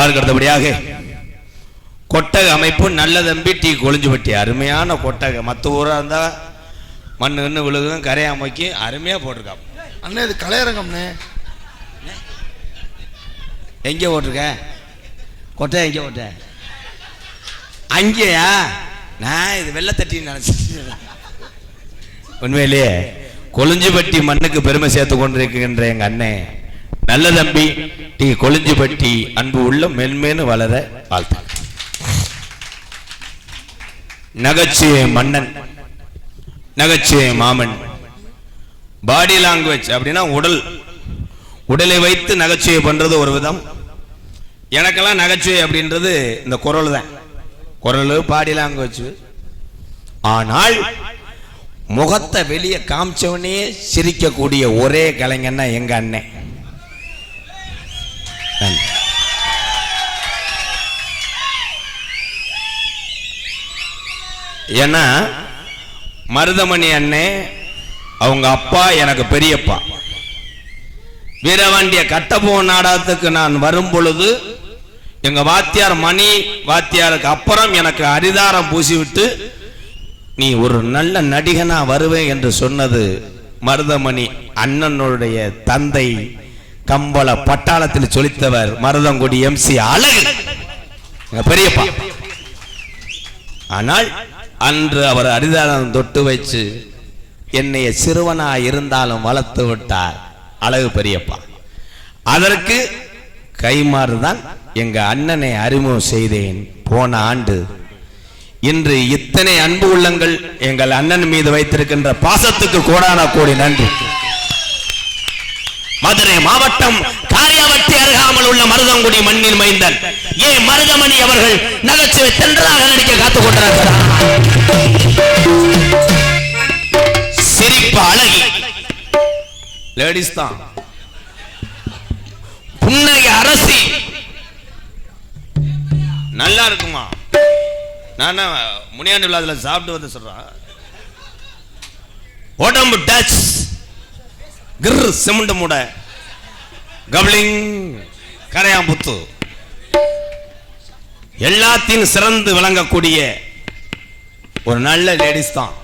அடுத்தபடியாக கொட்டக அமைப்பு நல்ல தம்பி டி கொளிஞ்சுபட்டி. அருமையான கொட்டக. மற்ற ஊராக இருந்தால் மண்ணு விழுகும் கரையாமைக்கு அருமையாக போட்டிருக்கான். அண்ணே இது கலையரங்கம்ண்ணே. எங்கே ஓட்டிருக்க கொட்டை? எங்கே ஓட்ட? அங்கேயா? நான் இது வெள்ளத்தட்டின்னு நினச்சேன். உண்மையிலேயே கொளிஞ்சுபட்டி மண்ணுக்கு பெருமை சேர்த்து கொண்டிருக்கின்ற எங்க அண்ணன் நல்ல தம்பி டி கொளிஞ்சுபட்டி அன்பு உள்ள மென்மேனு வளர வாழ்த்து. நகைச்சுவை மன்னன், நகைச்சுவை மாமன். பாடி லாங்குவேஜ் அப்படின்னா உடலை வைத்து நகைச்சுவை பண்றது ஒரு விதம். எனக்கெல்லாம் நகைச்சுவை அப்படின்றது இந்த குரல் தான். குரல், பாடி லாங்குவேஜ். ஆனால் முகத்தை வெளியே காமிச்சவனே சிரிக்கக்கூடிய ஒரே கலைஞன்னா எங்க அண்ணன். ஏன்னா மருதமணி அண்ணே அவங்க அப்பா எனக்கு பெரியப்பா. வீரவாண்டிய கட்டபோ நாடகத்துக்கு நான் வரும் பொழுது எங்க வாத்தியார் மணி வாத்தியாருக்கு அப்புறம் எனக்கு அரிதாரம் பூசிவிட்டு நீ ஒரு நல்ல நடிகனா வருவேன் என்று சொன்னது மருதமணி அண்ணனுடைய தந்தை. கம்பள பட்டாளத்தில் சொலித்தவர் மருதங்குடி எம்சி அழகு பெரியப்பா. ஆனால் அன்று அவர் அரிதாரம் தொட்டு வச்சு என்னைய சிறுவனா இருந்தாலும் வளர்த்து விட்டார் அழகு பெரியப்பா. அதற்கு கைமாறுதான் எங்க அண்ணனை அறிமுகம் செய்தேன் போன ஆண்டு. இன்று இத்தனை அன்பு உள்ளங்கள் எங்கள் அண்ணன் மீது வைத்திருக்கின்ற பாசத்துக்கு கோடான கோடி நன்றி. மதுரை மாவட்டம் காரியாவட்டி அருகாமல் உள்ள மருதங்குடி மண்ணின் மைந்தன் ஏன் மருதமணி அவர்கள் நகைச்சுவை தென்றாக நடிக்க காத்துக் கொண்டிருக்கிறார். சிரிப்பு அழகி லேடிஸ் தான். புன்னகை அரசி நல்லா இருக்குமா? நான் முனியாண்டி விழாதுல சாப்பிட்டு வந்து சொல்றேன். உடம்பு டச் கிர் சிமெண்ட் மூட கப்ளிங் கரையாம்புத்து எல்லாத்தையும் சிறந்து விளங்கக்கூடிய ஒரு நல்ல லேடிஸ் தான்.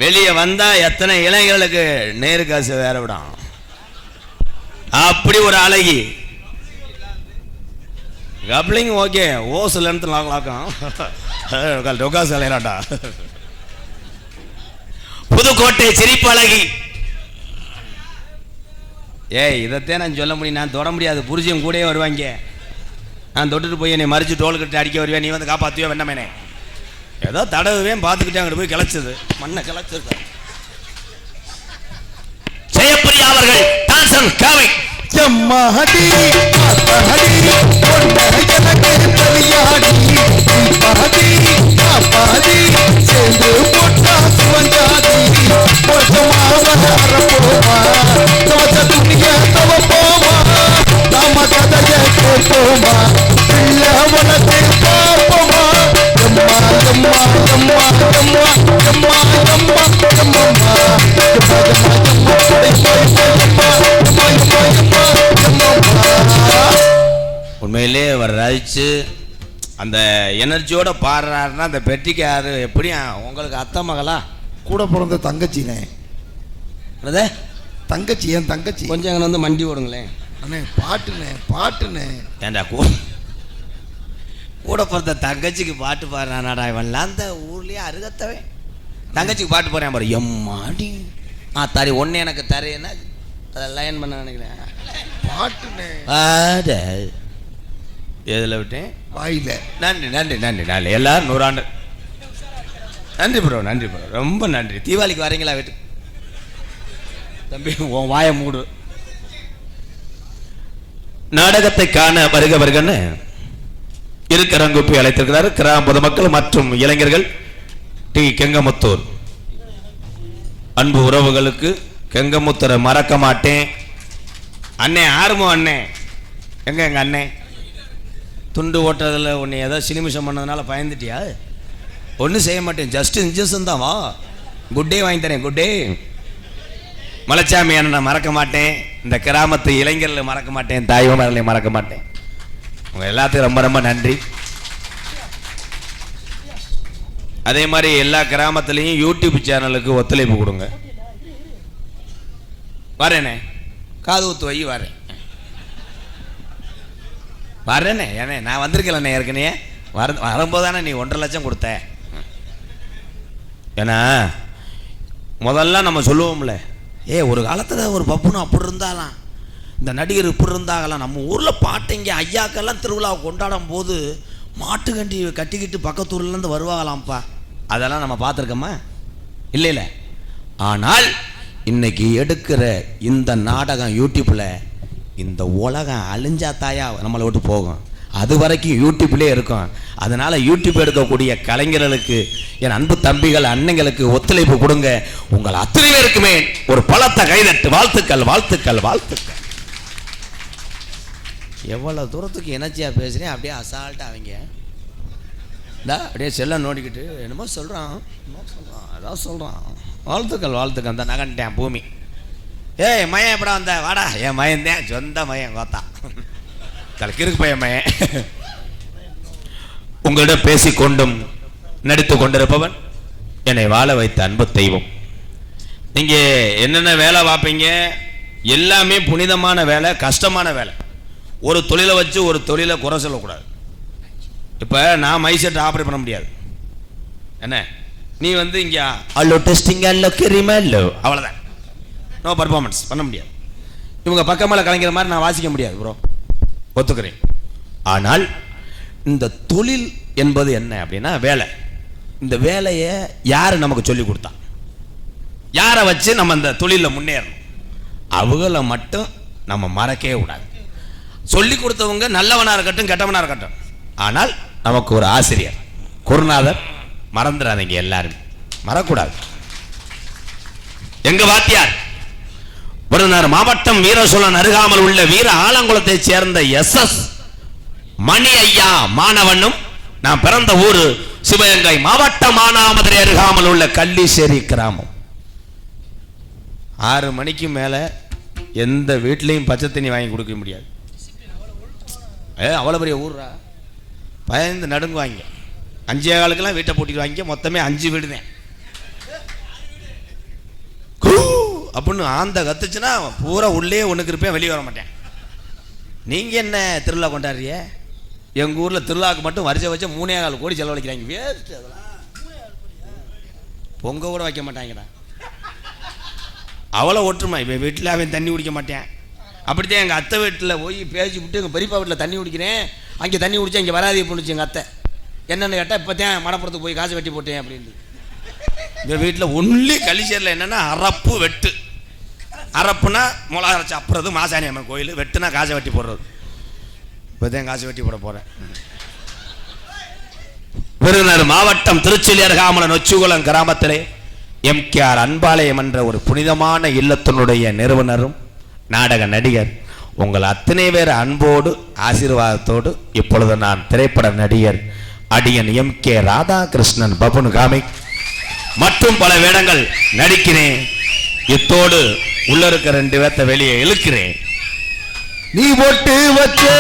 வெளியே வந்தா எத்தனை இளைஞர்களுக்கு நேரு காசு வேற விடும். அப்படி ஒரு அழகி. கப்ளிங் ஓகே ஓசு லென்த் லாக்கம் புதுக்கோட்டை சிரிப்பு அழகி. ஏய் இதைத்தான் நான் சொல்ல முடியும். நான் தொட முடியாது. புரிஜியம் கூடயே வருவாங்க. நான் தொட்டுட்டு போய் என்னை மறிச்சு டோல் கட்டு அடிக்க வருவேன். நீ வந்து காப்பாற்றுவே வேண்டாமேனே. ஏதோ தடவுவேன் பார்த்துக்கிட்டே அங்கிட்டு போய் கிளச்சது மண்ணை கிளச்சது. ஜெயப்பிரியா அவர்கள் டான்சன் காவை ஜம்மாடி ஆத்தாடி பொன்னகை எனக்கு பரியாடி பாடி பாடி சேர்ந்து போட்டா சுவஞ்சாதி போட்டமாவ அரப்போமா தவச்ச துணிய தவப்போமா நாம கதைய கேட்போமா பிள்ளை வளர்த்து பார்ப்போமா எம்மா எம்மா எம்மா எம்மா எம்மா எம்மா எம்மா உண்மையிலே அவர் ரசிச்சு அந்த எனர்ஜியோட பாடுறாருன்னா அந்த பெட்டிக்காரு எப்படியும் உங்களுக்கு அத்தை மகளா கூட பிறந்த தங்கச்சினே. தங்கச்சி என் தங்கச்சி. கொஞ்சம் எங்கே வந்து மண்டி ஓடுங்களேன் அண்ணே. பாட்டுனே பாட்டுனே. ஏண்டா கூட பிறந்த தங்கச்சிக்கு பாட்டு பாடுறானாடா இவன்லாம் அந்த ஊர்லயே அருகத்தவே. தங்கச்சிக்கு பாட்டு போறேன் பாரு. எம்மாடி தாரி ஒன்று எனக்கு தரேன்னா அதை லைன் பண்ண நினைக்கிறேன். பாட்டுனே எதில் விட்டேன்? வாயில. நன்றி நன்றி நன்றி நன்றி. எல்லாரும் 100 ஆண்டு நன்றி ப்ரோ. நன்றி ப்ரோ, ரொம்ப நன்றி. தீபாவளிக்கு வரீங்களா வீட்டு? தம்பி உன் வாயை மூடு. நாடகத்தை காண வருக வருகன்னு இருக்கரங்குப்பை அழைத்திருக்கிறார் கிராம பொதுமக்கள் மற்றும் இளைஞர்கள். டி கெங்கமுத்தூர் அன்பு உறவுகளுக்கு கெங்கமுத்தரை மறக்க மாட்டேன். அண்ணே ஆர்மோ அண்ணே எங்க எங்க அண்ணே துண்டு ஓட்டுறதில் உன்னை ஏதோ சினிமிஷம் பண்ணதுனால பயந்துட்டியா? ஒன்றும் செய்ய மாட்டேன். ஜஸ்ட் இன்ஜெக்ஷன் தான். வா குட் டே வாங்கி தரேன். Good day. மலைச்சாமி அண்ணனை மறக்க மாட்டேன். இந்த கிராமத்து இளைஞர்களை மறக்க மாட்டேன். தாய்மார்களையும் மறக்க மாட்டேன். உங்க எல்லாத்துக்கும் ரொம்ப ரொம்ப நன்றி. அதே மாதிரி எல்லா கிராமத்துலேயும் யூடியூப் சேனலுக்கு ஒத்துழைப்பு கொடுங்க. வரேனே, காது ஊத்து வை, வரேனே. ஏனே நான் வந்திருக்கலண்ணே ஏற்கனவே. வரும்போது தானே நீ 1.5 லட்சம் கொடுத்த. ஏன்னா முதல்ல நம்ம சொல்லுவோம்ல, ஒரு காலத்தில் ஒரு பப்புன்னு அப்படி இருந்தாலாம், இந்த நடிகர் இப்படி இருந்தாகலாம். நம்ம ஊரில் பாட்டைங்க ஐயாக்கெல்லாம் திருவிழாவை கொண்டாடும் போது மாட்டு கண்டி கட்டிக்கிட்டு பக்கத்தூர்லேருந்து வருவாங்களாம்ப்பா. அதெல்லாம் நம்ம பார்த்துருக்கோமா? இல்லை. ஆனால் இன்னைக்கு எடுக்கிற இந்த நாடகம் யூடியூப்பில் இந்த உலகம் அழிஞ்சா தாயா நம்மளை விட்டு போகும். அது வரைக்கும் யூடியூப்லேயே இருக்கும். அதனால் யூடியூப் எடுக்கக்கூடிய கலைஞர்களுக்கு, என் அன்பு தம்பிகள் அண்ணங்களுக்கு ஒத்துழைப்பு கொடுங்க. உங்கள் அத்தனை பேருக்குமே ஒரு பலத்த கைதட்டு. வாழ்த்துக்கள், வாழ்த்துக்கள், வாழ்த்துக்கள். எவ்வளோ தூரத்துக்கு எனர்ஜியாக பேசுகிறேன். அப்படியே அசால்ட்டாக அவங்க அப்படியே செல்ல நோண்டிக்கிட்டு என்னமோ சொல்கிறான், அதான் சொல்கிறான். வாழ்த்துக்கள், வாழ்த்துக்கள். அந்த நகன்ட்டேன் பூமி. மயன் எப்படா வந்த? வாடா. என் மயன் தான், சொந்த மயன் கோத்தா, கிறுக்கு பையன் மயன். உங்களிடம் பேசிக்கொண்டும் நடித்து கொண்டிருப்பவன் என்னை வாழ வைத்த அன்பு தெய்வம். நீங்க என்னென்ன வேலை பார்ப்பீங்க? எல்லாமே புனிதமான வேலை, கஷ்டமான வேலை. ஒரு தொழிலை வச்சு ஒரு தொழிலை குறை சொல்லக்கூடாது. இப்போ நான் மைசெட் ஆப்ரேட் பண்ண முடியாது. என்ன நீ வந்து இங்கே அல்லோ டெஸ்டிங் அல்லோ கிரிமா இல்லோ, அவ்வளோதான். நோ பர்ஃபார்மன்ஸ் பண்ண முடியாது. இவங்க பக்கமால கலைக்கிற மாதிரி நான் வாசிக்க முடியாது ப்ரோ, ஒத்துக்கிறேன். ஆனால் இந்த தொழில் என்பது என்ன அப்படின்னா வேலை. இந்த வேலையை யார் நமக்கு சொல்லி கொடுத்தா? யாரை வச்சு நம்ம இந்த தொழிலில் முன்னேறணும்? அவங்கள மட்டும் நம்ம மறக்கவே கூடாது. சொல்லி கொடுத்தவங்க நல்லவனாக இருக்கட்டும் கெட்டவனாக இருக்கட்டும், ஆனால் நமக்கு ஒரு ஆசிரியர், குருநாதர் மறந்துடாதீங்க. எல்லாரும் மறக்கூடாது. எங்க வாத்தியார் விருதுநகர் மாவட்டம் வீரசோழன் அருகாமல் உள்ள வீர ஆலங்குளத்தை சேர்ந்த SS மணி ஐயா மாணவனும், நான் பிறந்த ஊரு சிவகங்கை மாவட்டம் மானாமதுரை அருகாமல் உள்ள கள்ளிசேரி கிராமம். 6 மணிக்கு மேல எந்த வீட்லையும் பச்சை தண்ணி வாங்கி கொடுக்க முடியாது. அவ்வளோ பெரிய ஊர்ரா, பயந்து நடுங்குவாங்க. 5:15 வீட்டை போட்டிடுவாங்க. மொத்தமே 5 வீடு தான். அப்படின்னு ஆந்த கத்துச்சுன்னா பூரா உள்ளே ஒன்றுக்கு இருப்பேன், வெளியே வர மாட்டேன். நீங்கள் என்ன திருவிழா கொண்டாடுறிய? எங்கள் ஊரில் திருவிழாவுக்கு மட்டும் வருஷம் வச்சு 3.25 கோடி செலவழிக்கிறாங்க. வேஸ்ட். அதெல்லாம் பொங்க கூட வைக்க மாட்டாங்கடா. அவ்வளோ ஒற்றுமை. இப்போ வீட்டில் அவன் தண்ணி குடிக்க மாட்டேன். அப்படித்தான் எங்கள் அத்தை வீட்டில் போய் பேசி விட்டு எங்கள் பெரியப்பா வீட்டில் தண்ணி குடிக்கிறேன். அங்கே தண்ணி குடிச்சா இங்கே வராதே போணுச்சு எங்கள் அத்தை. என்னென்னு கேட்டால் இப்போ தான் மடப்புறத்துக்கு போய் காசு வெட்டி போட்டேன் அப்படின்னு. இந்த வீட்டில் ஒன்லி கலிச்சேரில் என்னென்னா அரப்பு வெட்டு. அரப்புனா மிளகா அரைச்சி அப்புறது மாசாணி அம்மன் கோயில், வெட்டுனா காசை வெட்டி போடுறது. இப்போ தான் காசு வெட்டி போட போகிறேன். விருதுநகர் மாவட்டம் திருச்சி அருகாமல் நொச்சிகுளம் கிராமத்திலே MKR அன்பாலயம் என்ற ஒரு புனிதமான இல்லத்தினுடைய நிறுவனரும் நாடக நடிகர் உங்கள் அத்தனை பேர் அன்போடு ஆசீர்வாதத்தோடு இப்பொழுது நான் திரைப்பட நடிகர் அடியன் MK ராதாகிருஷ்ணன் பபுன் காமிக் மற்றும் பல வேடங்கள் நடிக்கிறேன். இத்தோடு உள்ள இருக்க 2 பேர்த்த வெளியே இழுக்கிறேன். நீ போட்டு வச்சே